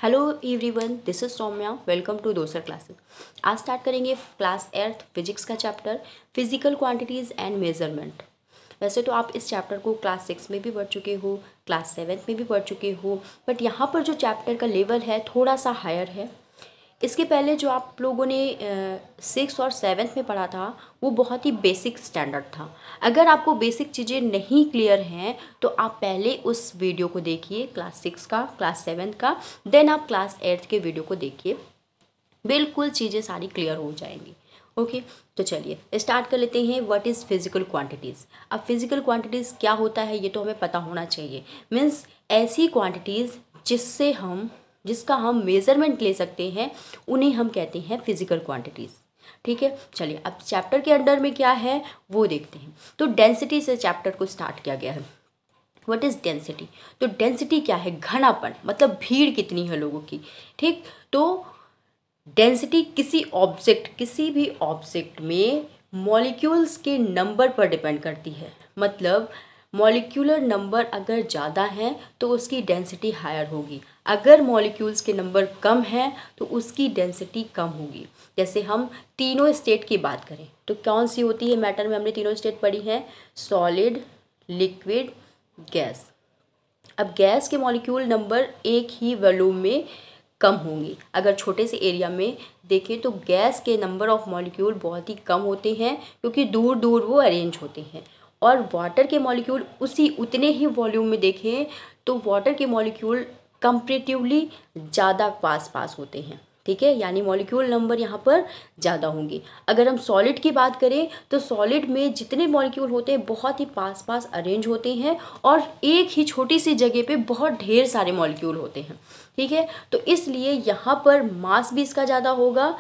Hello everyone, this is Saumya. Welcome to दोसर classes. आज start करेंगे क्लास 8 फिजिक्स का chapter physical quantities and measurement. वैसे तो आप इस चैप्टर को क्लास 6 में भी पढ़ चुके हो, क्लास 7 में भी पढ़ चुके हो, बट यहाँ पर जो चैप्टर का लेवल है थोड़ा सा हायर है। इसके पहले जो आप लोगों ने 6 और 7 में पढ़ा था वो बहुत ही बेसिक स्टैंडर्ड था। अगर आपको बेसिक चीज़ें नहीं क्लियर हैं तो आप पहले उस वीडियो को देखिए, क्लास 6 का, क्लास 7 का, देन आप क्लास 8 के वीडियो को देखिए। बिल्कुल चीज़ें सारी क्लियर हो जाएंगी। ओके, तो चलिए स्टार्ट कर लेते हैं। What is physical quantities. अब फिजिकल क्वांटिटीज़ क्या होता है ये तो हमें पता होना चाहिए। मीन्स ऐसी क्वांटिटीज़ जिसका हम मेज़रमेंट ले सकते हैं उन्हें हम कहते हैं फिजिकल क्वांटिटीज़। ठीक है, चलिए अब चैप्टर के अंडर में क्या है वो देखते हैं। तो डेंसिटी से चैप्टर को स्टार्ट किया गया है। What is density. तो डेंसिटी क्या है? घनापन, मतलब भीड़ कितनी है लोगों की। ठीक, तो डेंसिटी किसी भी ऑब्जेक्ट में मॉलिक्यूल्स के नंबर पर डिपेंड करती है। मतलब मॉलिक्यूलर नंबर अगर ज़्यादा है तो उसकी डेंसिटी हायर होगी, अगर मॉलिक्यूल्स के नंबर कम हैं तो उसकी डेंसिटी कम होगी। जैसे हम तीनों स्टेट की बात करें तो कौन सी होती है मैटर में? हमने तीनों स्टेट पढ़ी है, सॉलिड, लिक्विड, गैस। अब गैस के मॉलिक्यूल नंबर एक ही वॉल्यूम में कम होंगे। अगर छोटे से एरिया में देखें तो गैस के नंबर ऑफ मॉलिक्यूल बहुत ही कम होते हैं क्योंकि दूर दूर वो अरेंज होते हैं। और वाटर के मॉलिक्यूल उतने ही वॉल्यूम में देखें तो वाटर के मॉलिक्यूल कंपैरेटिवली ज़्यादा पास पास होते हैं। ठीक है, यानी मॉलिक्यूल नंबर यहाँ पर ज़्यादा होंगे। अगर हम सॉलिड की बात करें तो सॉलिड में जितने मॉलिक्यूल होते हैं बहुत ही पास पास अरेंज होते हैं और एक ही छोटी सी जगह पे बहुत ढेर सारे मॉलिक्यूल होते हैं। ठीक है, तो इसलिए यहाँ पर मास भी इसका ज़्यादा होगा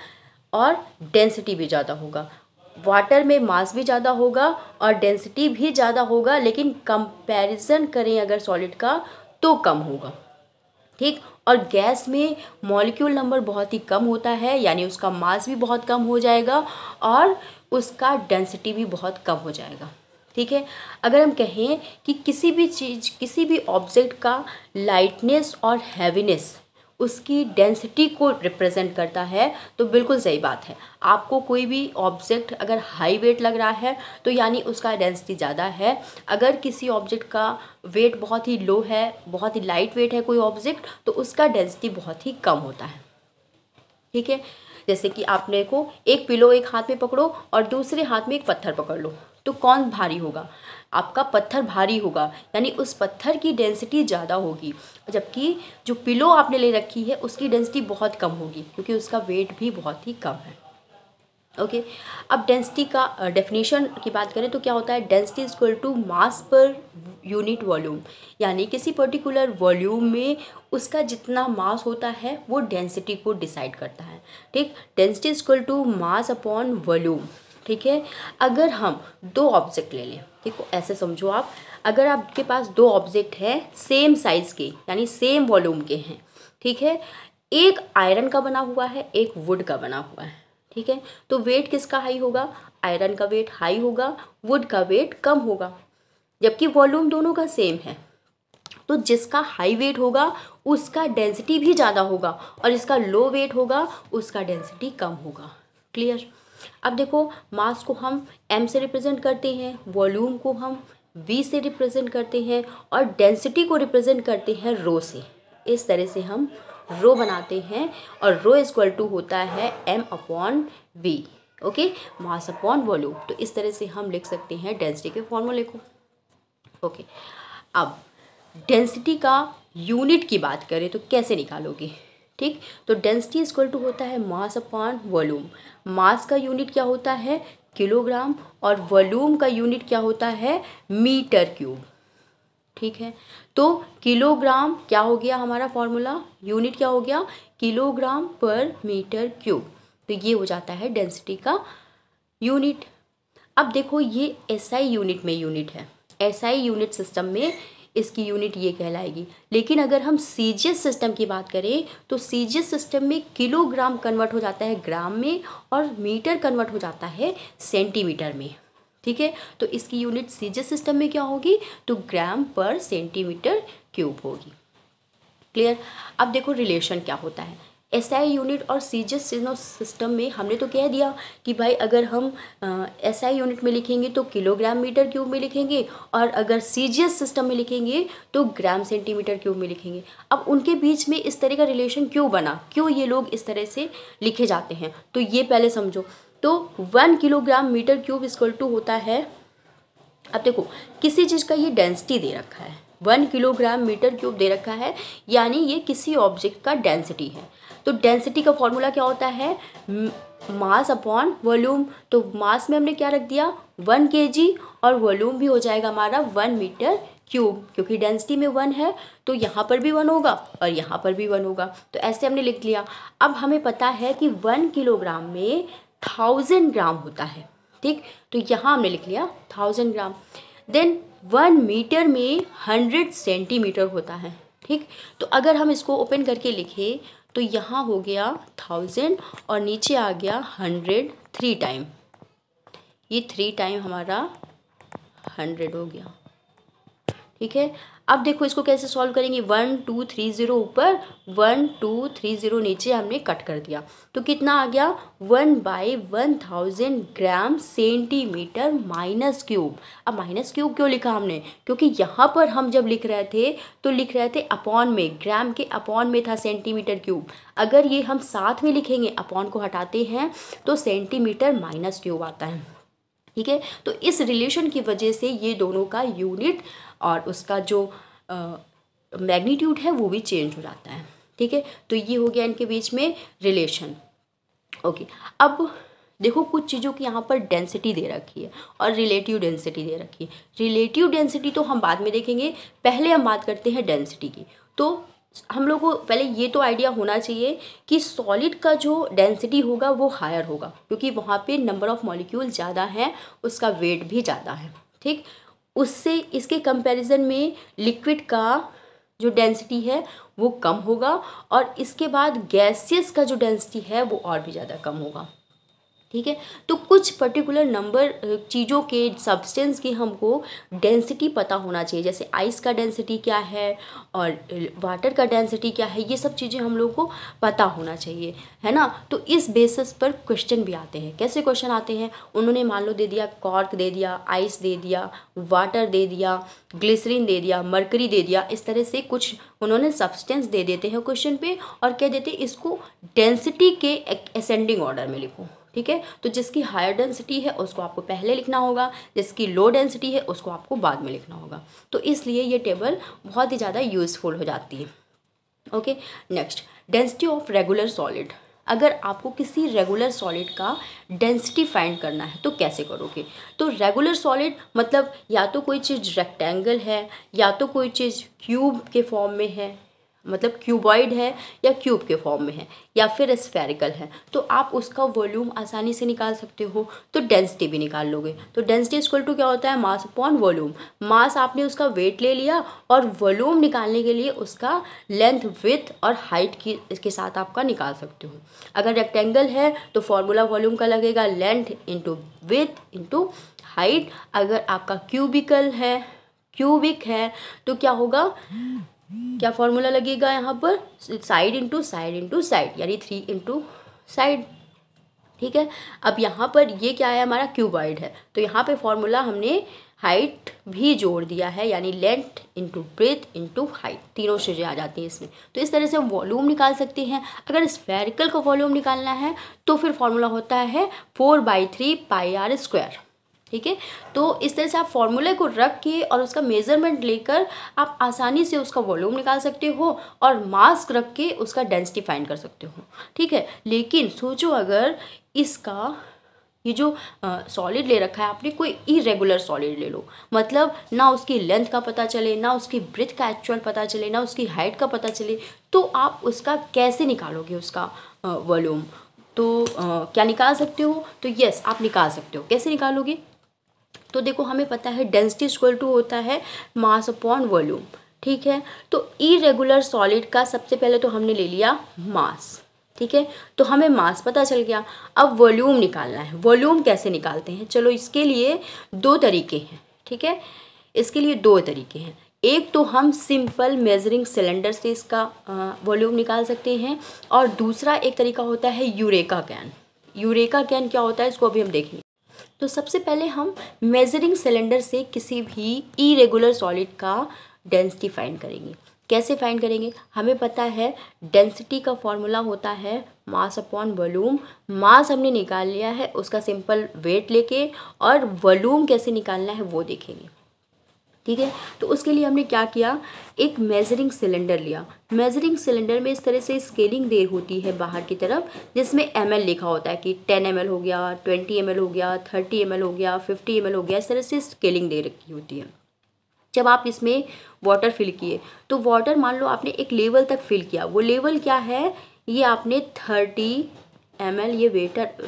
और डेंसिटी भी ज़्यादा होगा। वाटर में मास भी ज़्यादा होगा और डेंसिटी भी ज़्यादा होगा, लेकिन कंपैरिजन करें अगर सॉलिड का तो कम होगा। ठीक, और गैस में मॉलिक्यूल नंबर बहुत ही कम होता है, यानी उसका मास भी बहुत कम हो जाएगा और उसका डेंसिटी भी बहुत कम हो जाएगा। ठीक है, अगर हम कहें कि किसी भी ऑब्जेक्ट का लाइटनेस और हैवीनेस उसकी डेंसिटी को रिप्रेजेंट करता है तो बिल्कुल सही बात है। आपको कोई भी ऑब्जेक्ट अगर हाई वेट लग रहा है तो यानी उसका डेंसिटी ज़्यादा है। अगर किसी ऑब्जेक्ट का वेट बहुत ही लो है, बहुत ही लाइट वेट है कोई ऑब्जेक्ट, तो उसका डेंसिटी बहुत ही कम होता है। ठीक है, जैसे कि आपने को एक पिलो एक हाथ में पकड़ो और दूसरे हाथ में एक पत्थर पकड़ लो, तो कौन भारी होगा? आपका पत्थर भारी होगा, यानी उस पत्थर की डेंसिटी ज़्यादा होगी, जबकि जो पिलो आपने ले रखी है उसकी डेंसिटी बहुत कम होगी क्योंकि उसका वेट भी बहुत ही कम है। ओके, अब डेंसिटी का डेफिनेशन की बात करें तो क्या होता है? Density is equal to mass per unit volume, यानी किसी पर्टिकुलर वॉल्यूम में उसका जितना मास होता है वो डेंसिटी को डिसाइड करता है। ठीक, density is equal to mass upon volume. ठीक है, अगर हम दो ऑब्जेक्ट ले लें, देखो ऐसे समझो आप, अगर आपके पास दो ऑब्जेक्ट है सेम साइज के यानी सेम वॉल्यूम के हैं, ठीक है, एक आयरन का बना हुआ है एक वुड का बना हुआ है। ठीक है, तो वेट किसका हाई होगा? आयरन का वेट हाई होगा, वुड का वेट कम होगा, जबकि वॉल्यूम दोनों का सेम है। तो जिसका हाई वेट होगा उसका डेंसिटी भी ज़्यादा होगा और जिसका लो वेट होगा उसका डेंसिटी कम होगा। क्लियर? अब देखो, मास को हम m से रिप्रेजेंट करते हैं, वॉल्यूम को हम v से रिप्रेजेंट करते हैं और डेंसिटी को रिप्रेजेंट करते हैं रो से। इस तरह से हम रो बनाते हैं और रो इक्वल टू होता है m अपॉन v। ओके, मास अपॉन वॉल्यूम। तो इस तरह से हम लिख सकते हैं डेंसिटी के फॉर्मूले को। ओके, अब डेंसिटी का यूनिट की बात करें तो कैसे निकालोगे? ठीक, तो डेंसिटी इक्वल टू होता है मास अपॉन वॉल्यूम। मास का यूनिट क्या होता है? किलोग्राम, और वॉल्यूम का यूनिट क्या होता है? Metre cube. ठीक है, तो किलोग्राम क्या हो गया हमारा फॉर्मूला? यूनिट क्या हो गया? किलोग्राम पर मीटर क्यूब। तो ये हो जाता है डेंसिटी का यूनिट। अब देखो, ये एसआई यूनिट में यूनिट है, एसआई यूनिट सिस्टम में इसकी यूनिट ये कहलाएगी। लेकिन अगर हम सीजीएस सिस्टम की बात करें तो सीजीएस सिस्टम में किलोग्राम कन्वर्ट हो जाता है ग्राम में और मीटर कन्वर्ट हो जाता है सेंटीमीटर में। ठीक है, तो इसकी यूनिट सीजीएस सिस्टम में क्या होगी? तो ग्राम पर सेंटीमीटर क्यूब होगी। क्लियर। अब देखो रिलेशन क्या होता है, एसआई यूनिट और सीजीएस सिस्टम में हमने तो कह दिया कि भाई अगर हम एसआई यूनिट में लिखेंगे तो किलोग्राम मीटर क्यूब में लिखेंगे, और अगर सीजीएस सिस्टम में लिखेंगे तो ग्राम सेंटीमीटर क्यूब में लिखेंगे। अब उनके बीच में इस तरह का रिलेशन क्यों बना, क्यों ये लोग इस तरह से लिखे जाते हैं, तो ये पहले समझो। तो 1 kilogram metre cube equal to होता है, अब देखो किसी चीज़ का ये डेंसिटी दे रखा है, 1 किलोग्राम मीटर क्यूब दे रखा है, यानी ये किसी ऑब्जेक्ट का डेंसिटी है। तो डेंसिटी का फॉर्मूला क्या होता है, मास अपॉन वॉल्यूम। तो मास में हमने क्या रख दिया 1 kg, और वॉल्यूम भी हो जाएगा हमारा 1 मीटर क्यूब, क्योंकि डेंसिटी में 1 है तो यहाँ पर भी 1 होगा और यहाँ पर भी 1 होगा, तो ऐसे हमने लिख लिया। अब हमें पता है कि 1 किलोग्राम में 1000 ग्राम होता है, ठीक, तो यहाँ हमने लिख लिया 1000 ग्राम। देन 1 मीटर में 100 सेंटीमीटर होता है, ठीक। तो अगर हम इसको ओपन करके लिखें तो यहाँ हो गया 1000 और नीचे आ गया 100 3 टाइम, ये 3 टाइम हमारा 100 हो गया, ठीक है। अब देखो इसको कैसे सॉल्व करेंगे, 1 2 3 0 ऊपर, 1 2 3 0 नीचे हमने कट कर दिया, तो कितना आ गया 1/1000 ग्राम सेंटीमीटर माइनस क्यूब। अब माइनस क्यूब क्यों लिखा हमने, क्योंकि यहाँ पर हम जब लिख रहे थे तो लिख रहे थे अपॉन में, ग्राम के अपॉन में था सेंटीमीटर क्यूब। अगर ये हम साथ में लिखेंगे, अपॉन को हटाते हैं तो सेंटीमीटर माइनस क्यूब आता है, ठीक है। तो इस रिलेशन की वजह से ये दोनों का यूनिट और उसका जो मैग्नीट्यूड है वो भी चेंज हो जाता है, ठीक है। तो ये हो गया इनके बीच में रिलेशन, ओके। अब देखो कुछ चीज़ों की यहाँ पर डेंसिटी दे रखी है और रिलेटिव डेंसिटी दे रखी है। रिलेटिव डेंसिटी तो हम बाद में देखेंगे, पहले हम बात करते हैं डेंसिटी की। तो हम लोग को पहले ये तो आइडिया होना चाहिए कि सॉलिड का जो डेंसिटी होगा वो हायर होगा, क्योंकि वहाँ पे नंबर ऑफ़ मॉलिक्यूल ज़्यादा है, उसका वेट भी ज़्यादा है, ठीक। उससे इसके कंपैरिजन में लिक्विड का जो डेंसिटी है वो कम होगा, और इसके बाद गैसियस का जो डेंसिटी है वो और भी ज़्यादा कम होगा, ठीक है। तो कुछ पर्टिकुलर नंबर चीज़ों के सब्सटेंस की हमको डेंसिटी पता होना चाहिए, जैसे आइस का डेंसिटी क्या है और वाटर का डेंसिटी क्या है, ये सब चीज़ें हम लोग को पता होना चाहिए, है ना। तो इस बेसिस पर क्वेश्चन भी आते हैं। कैसे क्वेश्चन आते हैं, उन्होंने मान लो दे दिया कॉर्क दे दिया, आइस दे दिया, वाटर दे दिया, ग्लिसरीन दे दिया, मरकरी दे दिया, इस तरह से कुछ उन्होंने सब्सटेंस दे देते हैं क्वेश्चन पे, और कह देते हैं इसको डेंसिटी के असेंडिंग ऑर्डर में लिखो, ठीक है। तो जिसकी हायर डेंसिटी है उसको आपको पहले लिखना होगा, जिसकी लो डेंसिटी है उसको आपको बाद में लिखना होगा। तो इसलिए ये टेबल बहुत ही ज़्यादा यूज़फुल हो जाती है, okay. Next, density of regular solid. अगर आपको किसी रेगुलर सॉलिड का डेंसिटी फाइंड करना है तो कैसे करोगे, तो रेगुलर सॉलिड मतलब या तो कोई चीज़ रेक्टेंगल है, या तो कोई चीज़ क्यूब के फॉर्म में है, मतलब क्यूबॉइड है या क्यूब के फॉर्म में है, या फिर स्फेरिकल है, तो आप उसका वॉल्यूम आसानी से निकाल सकते हो, तो डेंसिटी भी निकाल लोगे। तो डेंसिटी इक्वल टू क्या होता है, मास अपॉन वॉल्यूम। मास आपने उसका वेट ले लिया, और वॉल्यूम निकालने के लिए उसका लेंथ, विड्थ और हाइट की इसके साथ आपका निकाल सकते हो। अगर रेक्टेंगल है तो फॉर्मूला वॉल्यूम का लगेगा length into width into height. अगर आपका क्यूबिक है तो क्या होगा, क्या फॉर्मूला लगेगा यहाँ पर, side into side into side, यानी 3 इंटू साइड, ठीक है। अब यहाँ पर ये क्या है, हमारा क्यूबॉइड है, तो यहाँ पे फॉर्मूला हमने हाइट भी जोड़ दिया है, यानी length into breadth into height, तीनों चीज़ें आ जाती हैं इसमें। तो इस तरह से हम वॉल्यूम निकाल सकते हैं। अगर स्फेरिकल का वॉल्यूम निकालना है तो फिर फॉर्मूला होता है 4/3 πr², ठीक है। तो इस तरह से आप फॉर्मूले को रख के और उसका मेज़रमेंट लेकर आप आसानी से उसका वॉल्यूम निकाल सकते हो, और मास रख के उसका डेंसिटी फाइंड कर सकते हो, ठीक है। लेकिन सोचो अगर इसका ये जो सॉलिड ले रखा है आपने, कोई इरेगुलर सॉलिड ले लो, मतलब ना उसकी लेंथ का पता चले, ना उसकी ब्रेथ का एक्चुअल पता चले, ना उसकी हाइट का पता चले, तो आप उसका कैसे निकालोगे उसका वॉल्यूम। तो क्या निकाल सकते हो, तो यस आप निकाल सकते हो। कैसे निकालोगे, तो देखो हमें पता है डेंसिटी इक्वल टू होता है मास अपॉन वॉल्यूम, ठीक है। तो इरेगुलर सॉलिड का सबसे पहले तो हमने ले लिया मास, ठीक है, तो हमें मास पता चल गया। अब वॉल्यूम निकालना है। वॉल्यूम कैसे निकालते हैं, चलो इसके लिए 2 तरीके हैं, ठीक है। इसके लिए 2 तरीके हैं। एक तो हम सिंपल मेजरिंग सिलेंडर से इसका वॉल्यूम निकाल सकते हैं, और दूसरा एक तरीका होता है यूरेका कैन। यूरेका कैन क्या होता है इसको अभी हम देखेंगे। तो सबसे पहले हम मेजरिंग सिलेंडर से किसी भी इरेगुलर सॉलिड का डेंसिटी फाइंड करेंगे। कैसे फाइंड करेंगे? हमें पता है डेंसिटी का फॉर्मूला होता है मास अपॉन वॉल्यूम। मास हमने निकाल लिया है, उसका सिंपल वेट लेके, और वॉल्यूम कैसे निकालना है वो देखेंगे। ठीक है, तो उसके लिए हमने क्या किया, एक मेजरिंग सिलेंडर लिया। मेजरिंग सिलेंडर में इस तरह से स्केलिंग दे होती है बाहर की तरफ, जिसमें ml लिखा होता है कि 10 ml हो गया, 20 ml हो गया, 30 ml हो गया, 50 ml हो गया, इस तरह से स्केलिंग दे रखी होती है। जब आप इसमें वाटर फिल किए तो वाटर मान लो आपने एक लेवल तक फिल किया, वो लेवल क्या है, ये आपने 30 ml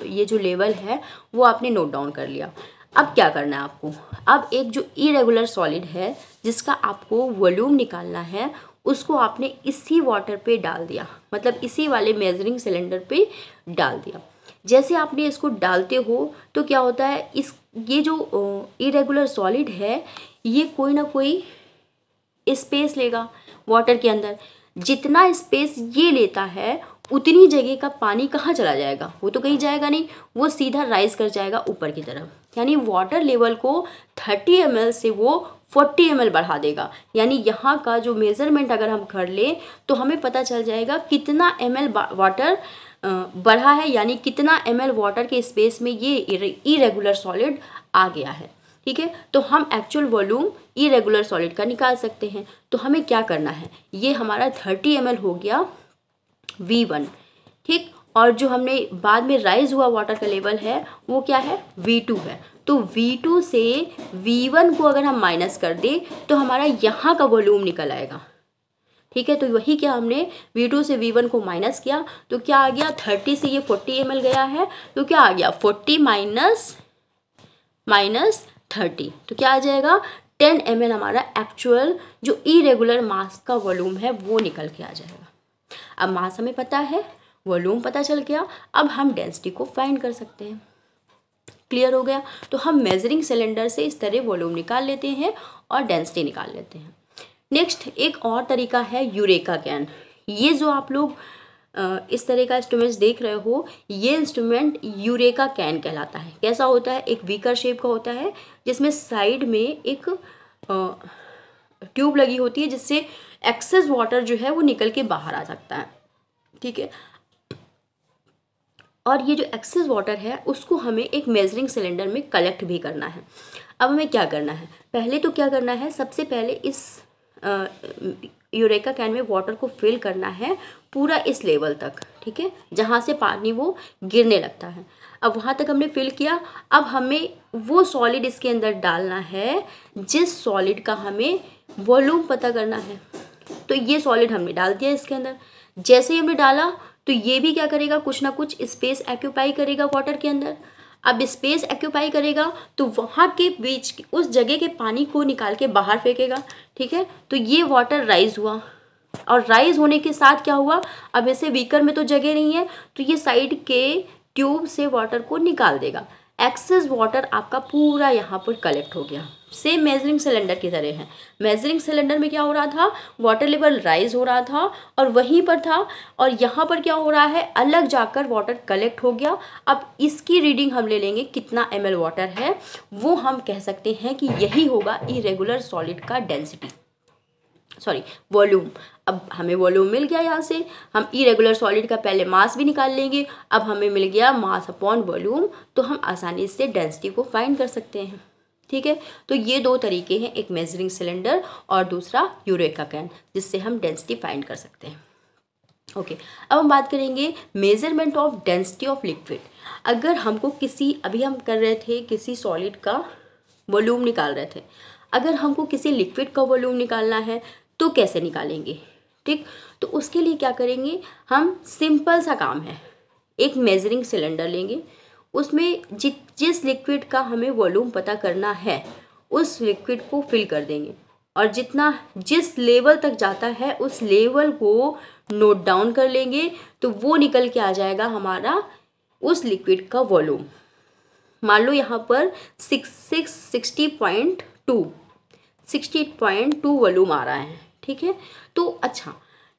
ये जो लेवल है वो आपने नोट डाउन कर लिया। अब क्या करना है आपको, अब एक जो इरेगुलर सॉलिड है जिसका आपको वॉल्यूम निकालना है, उसको आपने इसी वाटर पे डाल दिया, मतलब इसी वाले मेजरिंग सिलेंडर पे डाल दिया। जैसे आपने इसको डालते हो तो क्या होता है, ये जो इरेगुलर सॉलिड है ये कोई ना कोई स्पेस लेगा वाटर के अंदर। जितना स्पेस ये लेता है उतनी जगह का पानी कहाँ चला जाएगा, वो तो कहीं जाएगा नहीं, वो सीधा राइज कर जाएगा ऊपर की तरफ। यानी वाटर लेवल को 30 ml से वो 40 ml बढ़ा देगा। यानी यहाँ का जो मेज़रमेंट अगर हम कर लें तो हमें पता चल जाएगा कितना ml वाटर बढ़ा है, यानी कितना ml वाटर के स्पेस में ये इरेगुलर सॉलिड आ गया है। ठीक है, तो हम एक्चुअल वॉल्यूम इरेगुलर सॉलिड का निकाल सकते हैं। तो हमें क्या करना है, ये हमारा 30 ml हो गया V1। ठीक, और जो हमने बाद में राइज हुआ वाटर का लेवल है वो क्या है, V2 है। तो V2 से V1 को अगर हम माइनस कर दें तो हमारा यहाँ का वॉल्यूम निकल आएगा। ठीक है, तो वही क्या हमने V2 से V1 को माइनस किया तो क्या आ गया, 30 से ये 40 ml गया है तो क्या आ गया, 40 माइनस 30, तो क्या आ जाएगा, 10 ml हमारा एक्चुअल जो इरेगुलर मास का वॉल्यूम है वो निकल के आ जाएगा। अब मास हमें पता है, वॉल्यूम पता चल गया, अब हम डेंसिटी को फाइंड कर सकते हैं। क्लियर हो गया? तो हम मेजरिंग सिलेंडर से इस तरह वॉल्यूम निकाल लेते हैं और डेंसिटी निकाल लेते हैं। नेक्स्ट एक और तरीका है यूरेका कैन। ये जो आप लोग इस तरह का इंस्ट्रूमेंट्स देख रहे हो, ये इंस्ट्रूमेंट यूरेका कैन कहलाता है। कैसा होता है, एक वीकर शेप का होता है जिसमें साइड में एक ट्यूब लगी होती है जिससे एक्सेस वाटर जो है वो निकल के बाहर आ सकता है। ठीक है, और ये जो एक्सेस वाटर है उसको हमें एक मेजरिंग सिलेंडर में कलेक्ट भी करना है। अब हमें क्या करना है, पहले तो क्या करना है, सबसे पहले इस यूरेका कैन में वाटर को फिल करना है पूरा इस लेवल तक। ठीक है, जहाँ से पानी वो गिरने लगता है। अब वहाँ तक हमने फिल किया, अब हमें वो सॉलिड इसके अंदर डालना है जिस सॉलिड का हमें वॉल्यूम पता करना है। तो ये सॉलिड हमने डाल दिया इसके अंदर। जैसे ही हमने डाला तो ये भी क्या करेगा, कुछ ना कुछ स्पेस एक्यूपाई करेगा वाटर के अंदर। अब स्पेस एक्यूपाई करेगा तो वहाँ के बीच उस जगह के पानी को निकाल के बाहर फेंकेगा। ठीक है, तो ये वाटर राइज हुआ, और राइज होने के साथ क्या हुआ, अब ऐसे बीकर में तो जगह नहीं है तो ये साइड के ट्यूब से वाटर को निकाल देगा। एक्सेस वाटर आपका पूरा यहाँ पर कलेक्ट हो गया। सेम मेजरिंग सिलेंडर की तरह है। मेजरिंग सिलेंडर में क्या हो रहा था, वाटर लेवल राइज हो रहा था और वहीं पर था, और यहाँ पर क्या हो रहा है, अलग जाकर वाटर कलेक्ट हो गया। अब इसकी रीडिंग हम ले लेंगे कितना ml वाटर है, वो हम कह सकते हैं कि यही होगा इरेगुलर सॉलिड का डेंसिटी, सॉरी वॉल्यूम। अब हमें वॉल्यूम मिल गया, यहाँ से हम इरेगुलर सॉलिड का पहले मास भी निकाल लेंगे। अब हमें मिल गया मास अपॉन वॉल्यूम, तो हम आसानी से डेंसिटी को फाइंड कर सकते हैं। ठीक है, तो ये दो तरीके हैं, एक मेजरिंग सिलेंडर और दूसरा यूरेका कैन, जिससे हम डेंसिटी फाइंड कर सकते हैं। ओके, अब हम बात करेंगे measurement of density of liquid. अगर हमको अभी हम कर रहे थे किसी सॉलिड का वॉल्यूम निकाल रहे थे, अगर हमको किसी लिक्विड का वॉल्यूम निकालना है तो कैसे निकालेंगे? ठीक, तो उसके लिए क्या करेंगे, हम सिंपल सा काम है, एक मेजरिंग सिलेंडर लेंगे, उसमें जिस लिक्विड का हमें वॉल्यूम पता करना है उस लिक्विड को फिल कर देंगे, और जिस लेवल तक जाता है उस लेवल को नोट डाउन कर लेंगे, तो वो निकल के आ जाएगा हमारा उस लिक्विड का वॉल्यूम। मान लो यहाँ पर 60.2 68.2 वॉल्यूम आ रहा है। ठीक है, तो अच्छा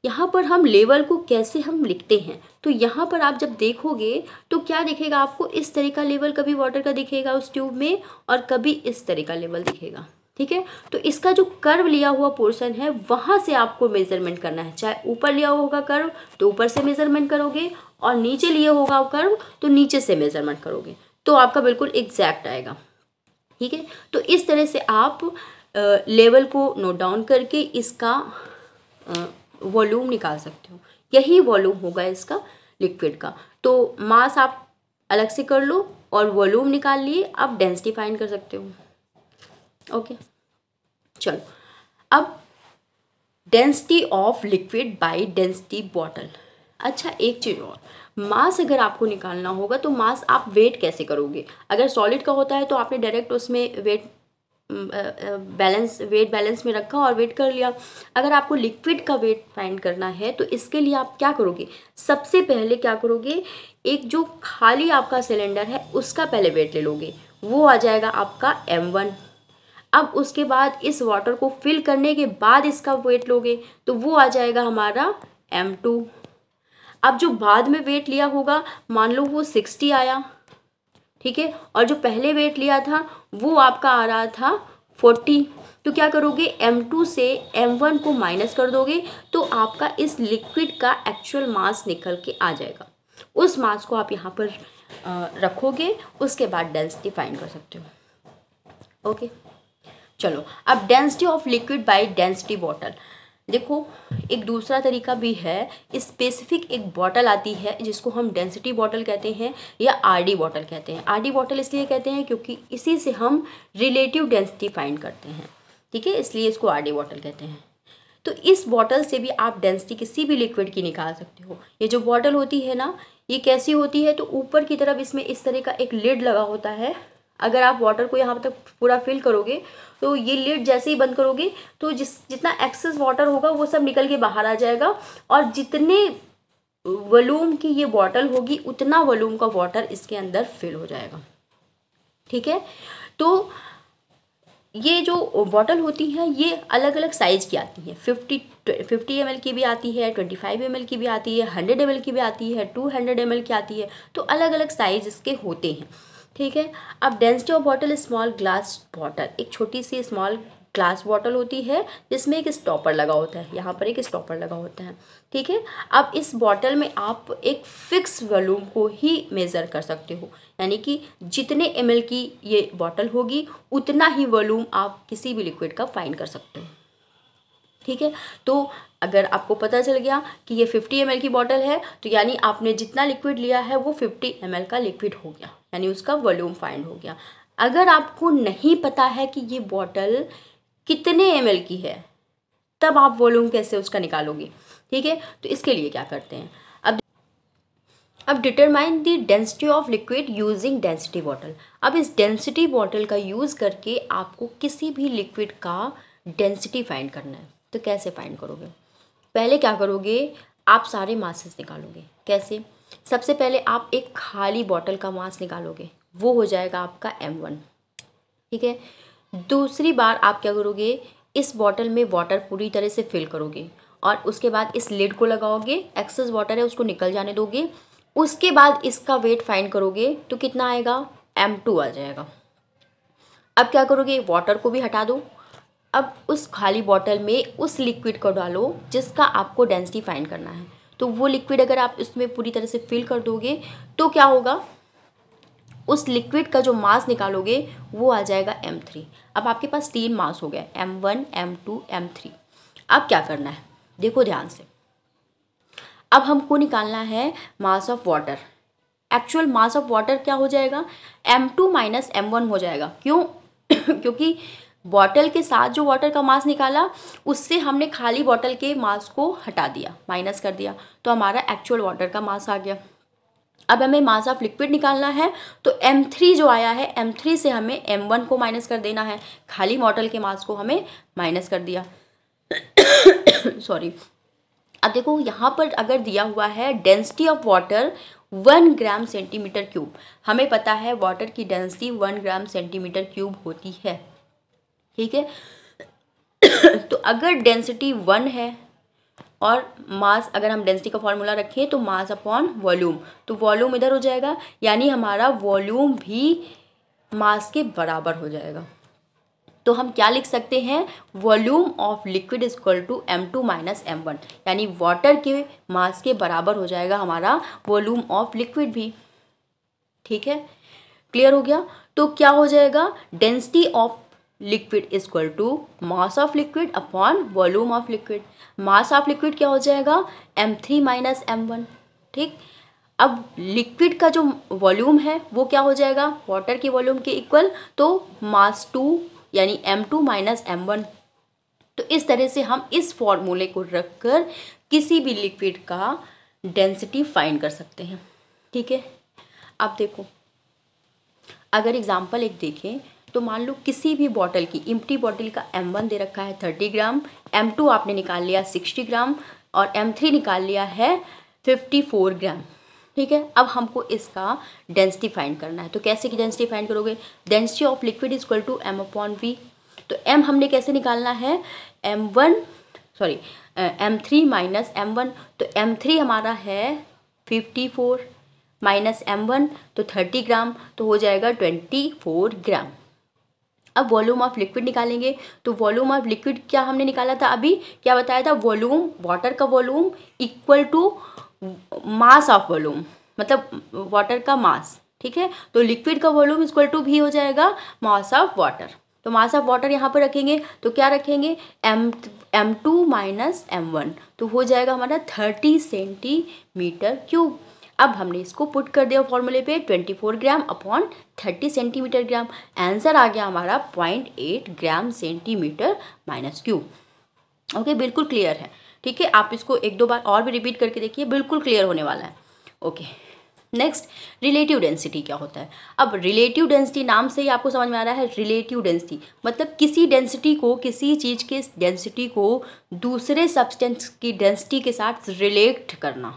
यहाँ पर हम लेवल को कैसे हम लिखते हैं, तो यहाँ पर आप जब देखोगे तो क्या दिखेगा आपको, इस तरह का लेवल कभी वाटर का दिखेगा उस ट्यूब में और कभी इस तरह का लेवल दिखेगा। ठीक है, तो इसका जो कर्व लिया हुआ पोर्शन है वहाँ से आपको मेजरमेंट करना है। चाहे ऊपर लिया होगा कर्व तो ऊपर से मेजरमेंट करोगे और नीचे लिए होगा कर्व तो नीचे से मेजरमेंट करोगे, तो आपका बिल्कुल एग्जैक्ट आएगा। ठीक है, तो इस तरह से आप लेवल को नोट डाउन करके इसका वॉल्यूम निकाल सकते हो। यही वॉल्यूम होगा इसका लिक्विड का। तो मास आप अलग से कर लो और वॉल्यूम निकाल लिए, आप डेंसिटी फाइंड कर सकते हो। ओके, चलो अब density of liquid by density bottle. अच्छा एक चीज़ और, मास अगर आपको निकालना होगा तो मास आप वेट कैसे करोगे। अगर सॉलिड का होता है तो आपने डायरेक्ट उसमें वेट बैलेंस में रखा और वेट कर लिया। अगर आपको लिक्विड का वेट फाइंड करना है तो इसके लिए आप क्या करोगे, सबसे पहले क्या करोगे, एक जो खाली आपका सिलेंडर है उसका पहले वेट ले लोगे, वो आ जाएगा आपका m1। अब उसके बाद इस वाटर को फिल करने के बाद इसका वेट लोगे तो वो आ जाएगा हमारा m2। अब जो बाद में वेट लिया होगा, मान लो वो 60 आया, ठीक है, और जो पहले वेट लिया था वो आपका आ रहा था 40, तो क्या करोगे, m2 से m1 को माइनस कर दोगे तो आपका इस लिक्विड का एक्चुअल मास निकल के आ जाएगा। उस मास को आप यहाँ पर रखोगे, उसके बाद डेंसिटी फाइंड कर सकते हो। ओके, चलो अब density of liquid by density bottle. देखो एक दूसरा तरीका भी है, स्पेसिफिक एक बॉटल आती है जिसको हम डेंसिटी बॉटल कहते हैं या आरडी बॉटल कहते हैं। आरडी बॉटल इसलिए कहते हैं क्योंकि इसी से हम रिलेटिव डेंसिटी फाइंड करते हैं। ठीक है, इसलिए इसको आरडी बॉटल कहते हैं। तो इस बॉटल से भी आप डेंसिटी किसी भी लिक्विड की निकाल सकते हो। ये जो बॉटल होती है ना, ये कैसी होती है, तो ऊपर की तरफ इसमें इस तरह का एक लिड लगा होता है। अगर आप वाटर को यहाँ तक पूरा फिल करोगे तो ये लिड जैसे ही बंद करोगे तो जितना एक्सेस वाटर होगा वो सब निकल के बाहर आ जाएगा, और जितने वॉल्यूम की ये बॉटल होगी उतना वॉल्यूम का वाटर इसके अंदर फिल हो जाएगा। ठीक है, तो ये जो बॉटल होती है ये अलग अलग साइज़ की आती है। 50 ml की भी आती है, 25 ml की भी आती है, 100 ml की भी आती है, 200 ml की आती है, तो अलग अलग साइज इसके होते हैं। ठीक है, अब density of bottle small glass bottle, एक छोटी सी स्मॉल ग्लास बॉटल होती है जिसमें एक स्टॉपर लगा होता है, यहाँ पर एक स्टॉपर लगा होता है। ठीक है, अब इस बॉटल में आप एक फिक्स वॉल्यूम को ही मेज़र कर सकते हो, यानी कि जितने ml की ये बॉटल होगी उतना ही वॉल्यूम आप किसी भी लिक्विड का फाइंड कर सकते हो। ठीक है, तो अगर आपको पता चल गया कि ये 50 ml की बॉटल है तो यानी आपने जितना लिक्विड लिया है वो 50 ml का लिक्विड हो गया, यानी उसका वॉल्यूम फाइंड हो गया। अगर आपको नहीं पता है कि ये बॉटल कितने ml की है, तब आप वॉल्यूम कैसे उसका निकालोगे। ठीक है, तो इसके लिए क्या करते हैं, अब determine the density of liquid using density bottle. अब इस डेंसिटी बॉटल का यूज़ करके आपको किसी भी लिक्विड का डेंसिटी फाइंड करना है। तो कैसे फाइंड करोगे, पहले क्या करोगे, आप सारे मासेस निकालोगे। कैसे, सबसे पहले आप एक खाली बॉटल का मास निकालोगे, वो हो जाएगा आपका m1। ठीक है, दूसरी बार आप क्या करोगे, इस बॉटल में वाटर पूरी तरह से फिल करोगे और उसके बाद इस लिड को लगाओगे, एक्सेस वाटर है उसको निकल जाने दोगे, उसके बाद इसका वेट फाइंड करोगे तो कितना आएगा, m2 आ जाएगा। अब क्या करोगे, वाटर को भी हटा दो, अब उस खाली बॉटल में उस लिक्विड को डालो जिसका आपको डेंसिटी फाइंड करना है। तो वो लिक्विड अगर आप इसमें पूरी तरह से फिल कर दोगे तो क्या होगा, उस लिक्विड का जो मास निकालोगे वो आ जाएगा m3। अब आपके पास 3 मास हो गए, m1 m2 m3। अब क्या करना है, देखो ध्यान से, अब हमको निकालना है mass of water. Actual mass of water क्या हो जाएगा, m2 माइनस m1 हो जाएगा। क्यों क्योंकि बॉटल के साथ जो वाटर का मास निकाला उससे हमने खाली बॉटल के मास को हटा दिया, माइनस कर दिया, तो हमारा एक्चुअल वाटर का मास आ गया। अब हमें मास ऑफ लिक्विड निकालना है तो m3 जो आया है, m3 से हमें m1 को माइनस कर देना है, खाली बॉटल के मास को हमें माइनस कर दिया सॉरी। अब देखो यहाँ पर अगर दिया हुआ है density of water 1 gram centimetre cube, हमें पता है वाटर की डेंसिटी 1 ग्राम सेंटीमीटर क्यूब होती है। ठीक है तो अगर डेंसिटी 1 है और मास, अगर हम डेंसिटी का फॉर्मूला रखें तो मास अपॉन वॉल्यूम, तो वॉल्यूम इधर हो जाएगा, यानी हमारा वॉल्यूम भी मास के बराबर हो जाएगा। तो हम क्या लिख सकते हैं, volume of liquid is equal to m2 minus m1, यानी वाटर के मास के बराबर हो जाएगा हमारा वॉल्यूम ऑफ लिक्विड भी। ठीक है, क्लियर हो गया। तो क्या हो जाएगा, density of liquid is equal to mass of liquid upon volume of liquid. Mass of liquid क्या हो जाएगा, m3 माइनस m1। ठीक, अब लिक्विड का जो वॉल्यूम है वो क्या हो जाएगा, वाटर के वॉल्यूम के इक्वल, तो मास 2 यानी m2 माइनस m1। तो इस तरह से हम इस फॉर्मूले को रखकर किसी भी लिक्विड का डेंसिटी फाइंड कर सकते हैं। ठीक है, अब देखो, अगर एग्जाम्पल एक देखें तो मान लो किसी भी बॉटल की, एम्प्टी बॉटल का m1 दे रखा है 30 ग्राम, m2 आपने निकाल लिया 60 ग्राम और m3 निकाल लिया है 54 ग्राम। ठीक है, अब हमको इसका डेंसिटी फाइंड करना है। तो कैसे की डेंसिटी फाइंड करोगे, density of liquid is equal to m upon v। तो m हमने कैसे निकालना है, m3 माइनस m1। तो m3 हमारा है 54 माइनस m1 तो 30 ग्राम, तो हो जाएगा 24 ग्राम। अब वॉल्यूम ऑफ लिक्विड निकालेंगे, तो वॉल्यूम ऑफ लिक्विड क्या हमने निकाला था, अभी क्या बताया था, वॉल्यूम, वाटर का volume equal to mass of volume, मतलब वाटर का मास। ठीक है, तो लिक्विड का वॉल्यूम इक्वल टू भी हो जाएगा मास ऑफ वाटर। तो मास ऑफ वाटर यहाँ पर रखेंगे तो क्या रखेंगे, m2 माइनस m1, तो हो जाएगा हमारा 30 सेंटीमीटर क्यूब। अब हमने इसको पुट कर दिया फॉर्मूले पे, 24 gram upon 30 centimetre gram, answer आ गया हमारा 0.8 gram centimetre minus cube. Okay, बिल्कुल क्लियर है। ठीक है, आप इसको एक दो बार और भी रिपीट करके देखिए, बिल्कुल क्लियर होने वाला है। ओके, नेक्स्ट, रिलेटिव डेंसिटी क्या होता है। अब रिलेटिव डेंसिटी नाम से ही आपको समझ में आ रहा है, रिलेटिव डेंसिटी मतलब किसी डेंसिटी को, किसी चीज़ के डेंसिटी को दूसरे सब्सटेंस की डेंसिटी के साथ रिलेट करना,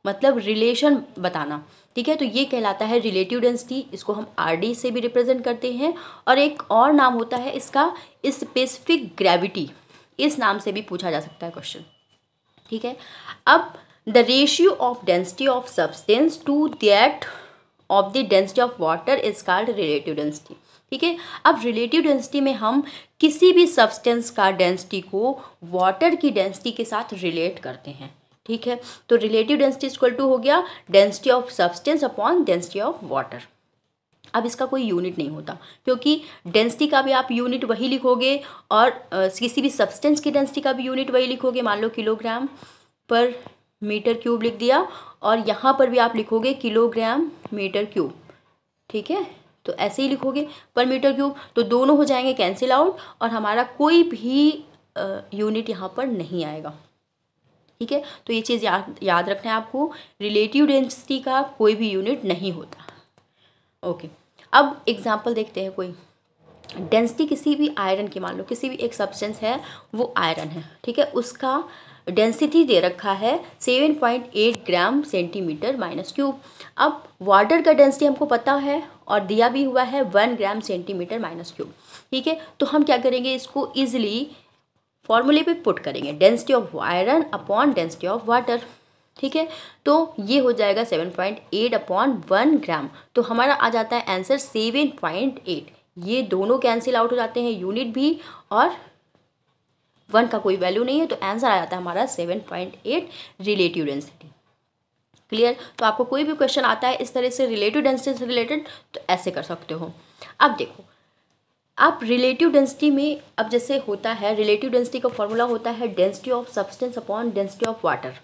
मतलब रिलेशन बताना। ठीक है, तो ये कहलाता है रिलेटिव डेंसिटी। इसको हम RD से भी रिप्रेजेंट करते हैं, और एक और नाम होता है इसका स्पेसिफिक ग्रेविटी, इस नाम से भी पूछा जा सकता है क्वेश्चन। ठीक है, अब the ratio of density of substance to that of the density of water is called relative density. ठीक है, अब रिलेटिव डेंसिटी में हम किसी भी सब्सटेंस का डेंसिटी को वाटर की डेंसिटी के साथ रिलेट करते हैं। ठीक है, तो रिलेटिव डेंसिटी इक्वल टू हो गया density of substance upon density of water. अब इसका कोई यूनिट नहीं होता, क्योंकि डेंसिटी का भी आप यूनिट वही लिखोगे और किसी भी सब्सटेंस की डेंसिटी का भी यूनिट वही लिखोगे। मान लो किलोग्राम पर मीटर क्यूब लिख दिया, और यहाँ पर भी आप लिखोगे किलोग्राम मीटर क्यूब। ठीक है, तो ऐसे ही लिखोगे पर मीटर क्यूब, तो दोनों हो जाएंगे कैंसिल आउट और हमारा कोई भी यूनिट यहाँ पर नहीं आएगा। ठीक है, तो ये चीज़ याद रखना है आपको, रिलेटिव डेंसिटी का कोई भी यूनिट नहीं होता। ओके, अब एग्जांपल देखते हैं कोई। डेंसिटी किसी भी आयरन की, मान लो किसी भी एक सब्सटेंस है, वो आयरन है। ठीक है, उसका डेंसिटी दे रखा है 7.8 ग्राम सेंटीमीटर माइनस क्यूब। अब वाटर का डेंसिटी हमको पता है और दिया भी हुआ है 1 ग्राम सेंटीमीटर माइनस क्यूब। ठीक है, तो हम क्या करेंगे, इसको ईजिली फॉर्मूले पे पुट करेंगे, density of iron upon density of water. ठीक है, तो ये हो जाएगा 7.8 अपॉन 1 ग्राम, तो हमारा आ जाता है आंसर 7.8। ये दोनों कैंसिल आउट हो जाते हैं, यूनिट भी और 1 का कोई वैल्यू नहीं है, तो आंसर आ जाता है हमारा 7.8 रिलेटिव डेंसिटी। क्लियर, तो आपको कोई भी क्वेश्चन आता है इस तरह से रिलेटिव डेंसिटी से रिलेटेड, तो ऐसे कर सकते हो। अब देखो, आप रिलेटिव डेंसिटी में, अब जैसे होता है रिलेटिव डेंसिटी का फॉर्मूला होता है density of substance upon density of water.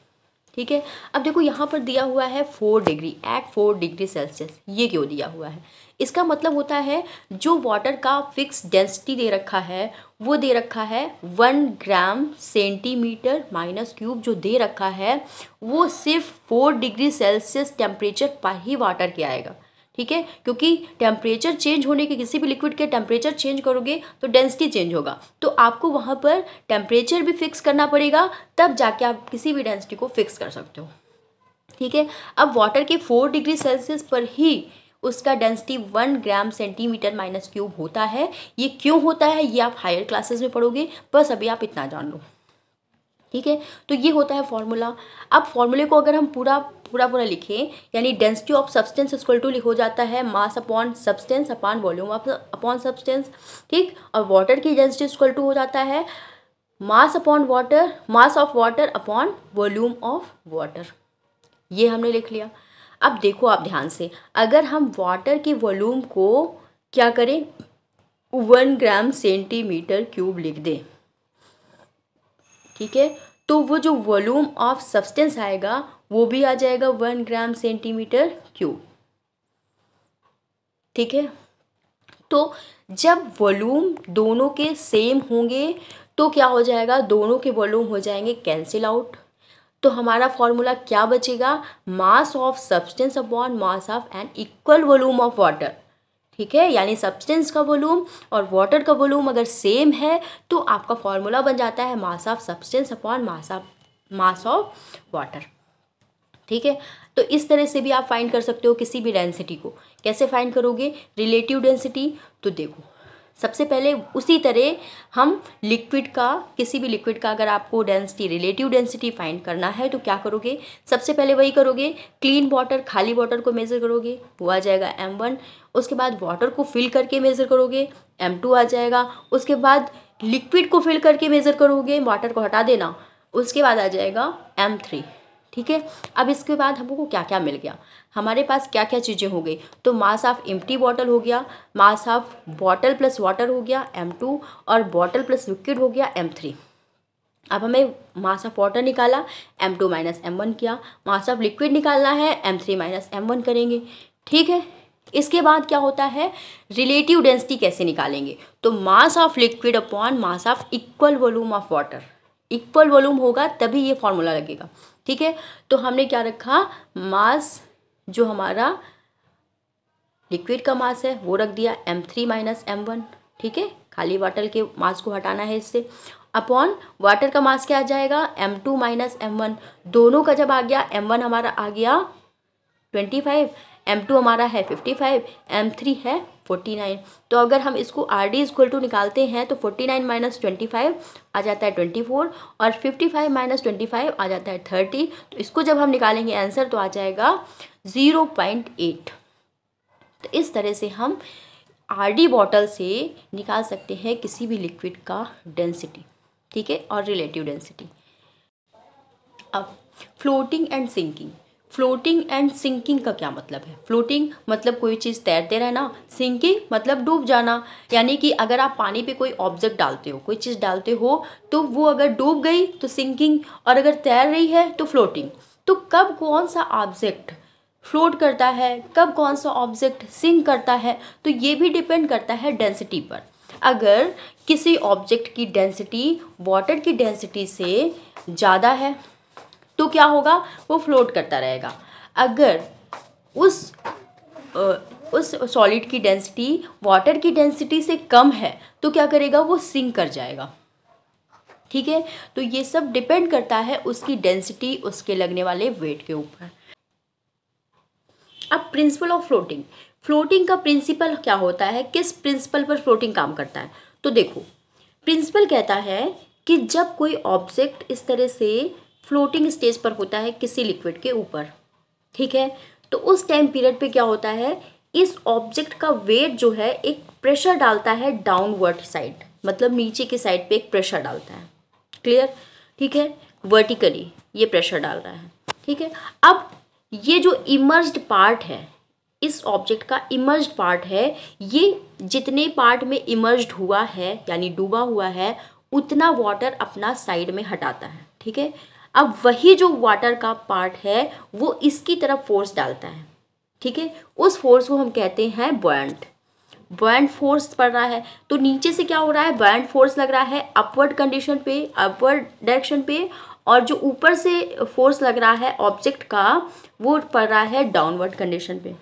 ठीक है, अब देखो यहाँ पर दिया हुआ है 4 डिग्री एट 4 डिग्री सेल्सियस। ये क्यों दिया हुआ है, इसका मतलब होता है जो वाटर का फिक्स डेंसिटी दे रखा है वो दे रखा है 1 ग्राम सेंटीमीटर माइनस क्यूब, जो दे रखा है वो सिर्फ 4 डिग्री सेल्सियस टेम्परेचर पर ही वाटर के आएगा। ठीक है, क्योंकि टेम्परेचर चेंज होने के, किसी भी लिक्विड के टेम्परेचर चेंज करोगे तो डेंसिटी चेंज होगा, तो आपको वहाँ पर टेम्परेचर भी फिक्स करना पड़ेगा, तब जाके आप किसी भी डेंसिटी को फिक्स कर सकते हो। ठीक है, अब वाटर के 4 डिग्री सेल्सियस पर ही उसका डेंसिटी 1 ग्राम सेंटीमीटर माइनस क्यूब होता है। ये क्यों होता है ये आप हायर क्लासेस में पढ़ोगे, बस अभी आप इतना जान लो, ठीक है। तो ये होता है फॉर्मूला। अब फॉर्मूले को अगर हम पूरा लिखें, यानी density of substance equal to हो जाता है mass upon substance upon volume upon substance, ठीक। और वाटर की डेंसिटी इक्वल टू हो जाता है mass upon water, mass of water upon volume of water. ये हमने लिख लिया। अब देखो आप ध्यान से, अगर हम वाटर की वॉल्यूम को क्या करें, 1 ग्राम सेंटीमीटर क्यूब लिख दें, ठीक है, तो वो जो वॉल्यूम ऑफ सब्सटेंस आएगा वो भी आ जाएगा 1 ग्राम सेंटीमीटर क्यूब, ठीक है। तो जब वॉल्यूम दोनों के सेम होंगे तो क्या हो जाएगा, दोनों के वॉल्यूम हो जाएंगे कैंसिल आउट। तो हमारा फॉर्मूला क्या बचेगा, mass of substance upon mass of an equal volume of water, ठीक है। यानी सब्सटेंस का वॉल्यूम और वाटर का वॉल्यूम अगर सेम है तो आपका फॉर्मूला बन जाता है मास of substance upon mass of water, ठीक है। तो इस तरह से भी आप फाइंड कर सकते हो किसी भी डेंसिटी को। कैसे फाइंड करोगे, रिलेटिव डेंसिटी, तो देखो सबसे पहले उसी तरह हम लिक्विड का, किसी भी लिक्विड का अगर आपको डेंसिटी, रिलेटिव डेंसिटी फाइंड करना है तो क्या करोगे, सबसे पहले वही करोगे, क्लीन वाटर, खाली वाटर को मेज़र करोगे, वो आ जाएगा m1। उसके बाद वाटर को फिल करके मेज़र करोगे, m2 आ जाएगा। उसके बाद लिक्विड को फिल करके मेज़र करोगे, वाटर को हटा देना, उसके बाद आ जाएगा m3, ठीक है। अब इसके बाद हमको क्या क्या मिल गया, हमारे पास क्या क्या चीज़ें हो गई, तो मास ऑफ एम्प्टी बॉटल हो गया, mass of bottle plus water हो गया m2, और बॉटल प्लस लिक्विड हो गया m3। अब हमें मास ऑफ वाटर निकाला, m2 माइनस m1 किया, मास ऑफ लिक्विड निकालना है, m3 माइनस m1 करेंगे, ठीक है। इसके बाद क्या होता है, रिलेटिव डेंसिटी कैसे निकालेंगे, तो मास of liquid upon mass of equal volume of water, equal volume होगा तभी ये फॉर्मूला लगेगा, ठीक है। तो हमने क्या रखा, मास जो हमारा लिक्विड का मास है वो रख दिया m3 माइनस m1, ठीक है, खाली वाटर के मास को हटाना है इससे, अपॉन वाटर का मास क्या आ जाएगा, m2 माइनस m1। दोनों का जब आ गया, m1 हमारा आ गया 25, m2 हमारा है 55, m3 है 49। तो अगर हम इसको RD इक्वल टू निकालते हैं तो 49 माइनस 25 आ जाता है 24, और 55 माइनस 25 आ जाता है 30। तो इसको जब हम निकालेंगे आंसर तो आ जाएगा 0.8। तो इस तरह से हम RD बॉटल से निकाल सकते हैं किसी भी लिक्विड का डेंसिटी, ठीक है, और रिलेटिव डेंसिटी। अब floating and sinking, floating and sinking का क्या मतलब है, फ्लोटिंग मतलब कोई चीज़ तैरते रहना, सिंकिंग मतलब डूब जाना। यानी कि अगर आप पानी पे कोई ऑब्जेक्ट डालते हो, कोई चीज़ डालते हो, तो वो अगर डूब गई तो सिंकिंग, और अगर तैर रही है तो फ्लोटिंग। तो कब कौन सा ऑब्जेक्ट फ्लोट करता है, कब कौन सा ऑब्जेक्ट सिंक करता है, तो ये भी डिपेंड करता है डेंसिटी पर। अगर किसी ऑब्जेक्ट की डेंसिटी वाटर की डेंसिटी से ज़्यादा है तो क्या होगा, वो फ्लोट करता रहेगा। अगर उस सॉलिड की डेंसिटी वाटर की डेंसिटी से कम है तो क्या करेगा, वो सिंक कर जाएगा, ठीक है। तो ये सब डिपेंड करता है उसकी डेंसिटी, उसके लगने वाले वेट के ऊपर। अब प्रिंसिपल ऑफ फ्लोटिंग, फ्लोटिंग का प्रिंसिपल क्या होता है, किस प्रिंसिपल पर फ्लोटिंग काम करता है, तो देखो प्रिंसिपल कहता है कि जब कोई ऑब्जेक्ट इस तरह से फ्लोटिंग स्टेज पर होता है किसी लिक्विड के ऊपर, ठीक है, तो उस टाइम पीरियड पे क्या होता है, इस ऑब्जेक्ट का वेट जो है एक प्रेशर डालता है डाउनवर्ड साइड, मतलब नीचे की साइड पे एक प्रेशर डालता है, क्लियर, ठीक है, वर्टिकली ये प्रेशर डाल रहा है, ठीक है। अब ये जो इमर्ज्ड पार्ट है, इस ऑब्जेक्ट का इमर्ज्ड पार्ट है, ये जितने पार्ट में इमर्ज्ड हुआ है यानी डूबा हुआ है उतना वाटर अपना साइड में हटाता है, ठीक है। अब वही जो वाटर का पार्ट है वो इसकी तरफ फोर्स डालता है, ठीक है, उस फोर्स को हम कहते हैं बॉयंट, बॉयंट फोर्स पड़ रहा है। तो नीचे से क्या हो रहा है, बॉयंट फोर्स लग रहा है अपवर्ड कंडीशन पे, अपवर्ड डायरेक्शन पे, और जो ऊपर से फोर्स लग रहा है ऑब्जेक्ट का वो पड़ रहा है डाउनवर्ड कंडीशन पे,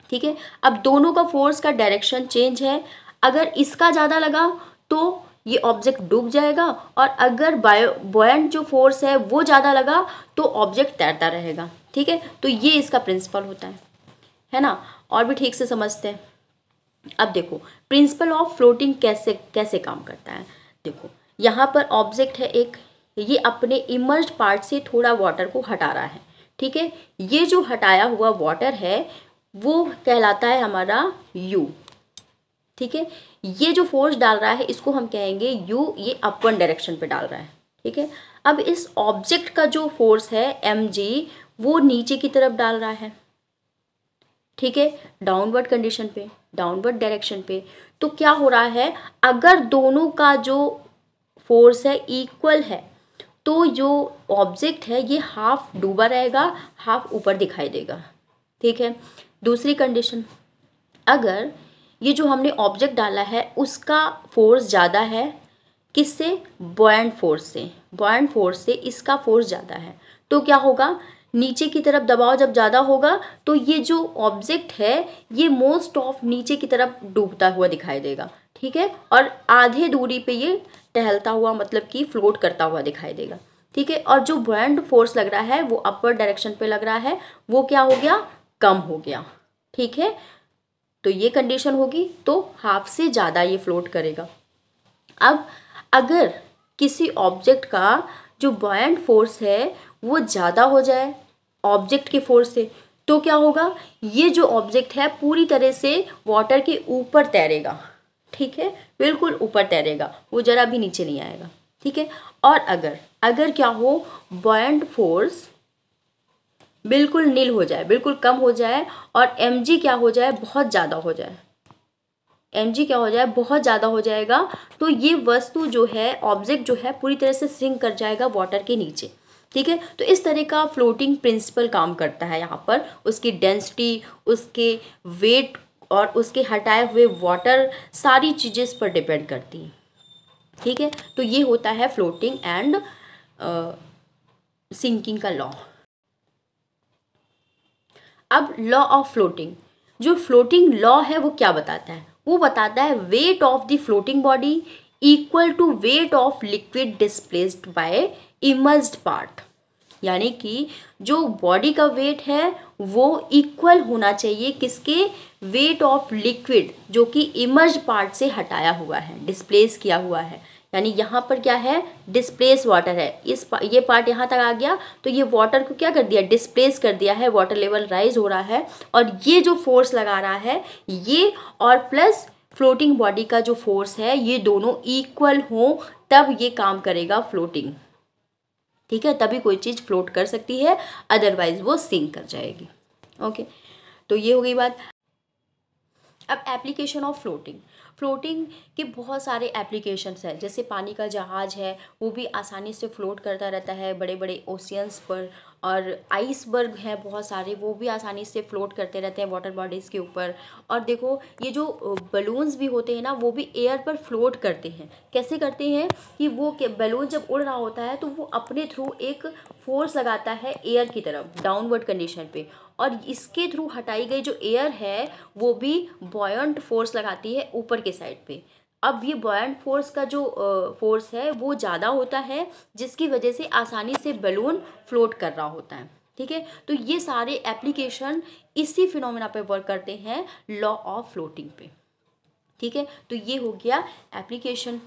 ठीक है। अब दोनों का फोर्स का डायरेक्शन चेंज है, अगर इसका ज़्यादा लगा तो ये ऑब्जेक्ट डूब जाएगा, और अगर बॉयंट जो फोर्स है वो ज़्यादा लगा तो ऑब्जेक्ट तैरता रहेगा, ठीक है। तो ये इसका प्रिंसिपल होता है ना। और भी ठीक से समझते हैं। अब देखो प्रिंसिपल ऑफ फ्लोटिंग कैसे कैसे काम करता है। देखो यहाँ पर ऑब्जेक्ट है एक, ये अपने इमर्ज्ड पार्ट से थोड़ा वाटर को हटा रहा है, ठीक है। ये जो हटाया हुआ वाटर है वो कहलाता है हमारा यू, ठीक है। ये जो फोर्स डाल रहा है इसको हम कहेंगे यू, ये अपवर्ड डायरेक्शन पे डाल रहा है, ठीक है। अब इस ऑब्जेक्ट का जो फोर्स है एम जी, वो नीचे की तरफ डाल रहा है, ठीक है, डाउनवर्ड कंडीशन पे, डाउनवर्ड डायरेक्शन पे। तो क्या हो रहा है, अगर दोनों का जो फोर्स है इक्वल है तो जो ऑब्जेक्ट है ये हाफ डूबा रहेगा, हाफ ऊपर दिखाई देगा, ठीक है। दूसरी कंडीशन, अगर ये जो हमने ऑब्जेक्ट डाला है उसका फोर्स ज़्यादा है, किससे, बॉयंट फोर्स से, बॉयंट फोर्स से इसका फोर्स ज़्यादा है, तो क्या होगा, नीचे की तरफ दबाव जब ज़्यादा होगा तो ये जो ऑब्जेक्ट है ये मोस्ट ऑफ नीचे की तरफ डूबता हुआ दिखाई देगा, ठीक है। और आधे दूरी पे ये टहलता हुआ मतलब कि फ्लोट करता हुआ दिखाई देगा, ठीक है। और जो बॉयंट फोर्स लग रहा है वो अपवर्ड डायरेक्शन पे लग रहा है, वो क्या हो गया, कम हो गया, ठीक है। तो ये कंडीशन होगी तो हाफ से ज़्यादा ये फ्लोट करेगा। अब अगर किसी ऑब्जेक्ट का जो बॉयंट फोर्स है वो ज़्यादा हो जाए ऑब्जेक्ट के फोर्स से, तो क्या होगा, ये जो ऑब्जेक्ट है पूरी तरह से वाटर के ऊपर तैरेगा, ठीक है, बिल्कुल ऊपर तैरेगा, वो जरा भी नीचे नहीं आएगा, ठीक है। और अगर अगर क्या हो, बॉयंट फोर्स बिल्कुल नील हो जाए, बिल्कुल कम हो जाए, और एम जी क्या हो जाए, बहुत ज़्यादा हो जाए, एम जी क्या हो जाए, बहुत ज़्यादा हो जाएगा, तो ये वस्तु जो है, ऑब्जेक्ट जो है पूरी तरह से सिंक कर जाएगा वाटर के नीचे, ठीक है। तो इस तरह का फ्लोटिंग प्रिंसिपल काम करता है यहाँ पर, उसकी डेंसिटी, उसके वेट और उसके हटाए हुए वाटर, सारी चीज़ें इस पर डिपेंड करती हैं, ठीक है। तो ये होता है फ्लोटिंग एंड सिंकिंग का लॉ। अब लॉ ऑफ फ्लोटिंग, जो फ्लोटिंग लॉ है वो क्या बताता है, वो बताता है weight of the floating body equal to weight of liquid displaced by immersed part. यानी कि जो बॉडी का वेट है वो इक्वल होना चाहिए किसके, वेट ऑफ लिक्विड जो कि इमर्ज्ड पार्ट से हटाया हुआ है, डिस्प्लेस किया हुआ है। यानी यहाँ पर क्या है, डिस्प्लेस वाटर है, ये पार्ट यहाँ तक आ गया तो ये वाटर को क्या कर दिया, डिस्प्लेस कर दिया है, वाटर लेवल राइज हो रहा है, और ये जो फोर्स लगा रहा है ये और प्लस फ्लोटिंग बॉडी का जो फोर्स है ये दोनों इक्वल हो, तब ये काम करेगा फ्लोटिंग, ठीक है, तभी कोई चीज़ फ्लोट कर सकती है, अदरवाइज वो सिंक कर जाएगी। ओके, तो ये हो गई बात। अब एप्लीकेशन ऑफ फ्लोटिंग, फ्लोटिंग के बहुत सारे एप्लीकेशंस हैं, जैसे पानी का जहाज़ है वो भी आसानी से फ्लोट करता रहता है बड़े बड़े ओशियंस पर, और आइसबर्ग है बहुत सारे, वो भी आसानी से फ्लोट करते रहते हैं वाटर बॉडीज़ के ऊपर। और देखो ये जो बलून्स भी होते हैं ना वो भी एयर पर फ्लोट करते हैं, कैसे करते हैं कि वो बलून जब उड़ रहा होता है तो वो अपने थ्रू एक फोर्स लगाता है एयर की तरफ डाउनवर्ड कंडीशन पे, और इसके थ्रू हटाई गई जो एयर है वो भी बॉयंट फोर्स लगाती है ऊपर के साइड पे। अब ये बॉयंट फोर्स का जो फोर्स है वो ज़्यादा होता है, जिसकी वजह से आसानी से बलून फ्लोट कर रहा होता है, ठीक है। तो ये सारे एप्लीकेशन इसी फिनोमेना पे वर्क करते हैं, लॉ ऑफ फ्लोटिंग पे, ठीक है। तो ये हो गया एप्लीकेशन।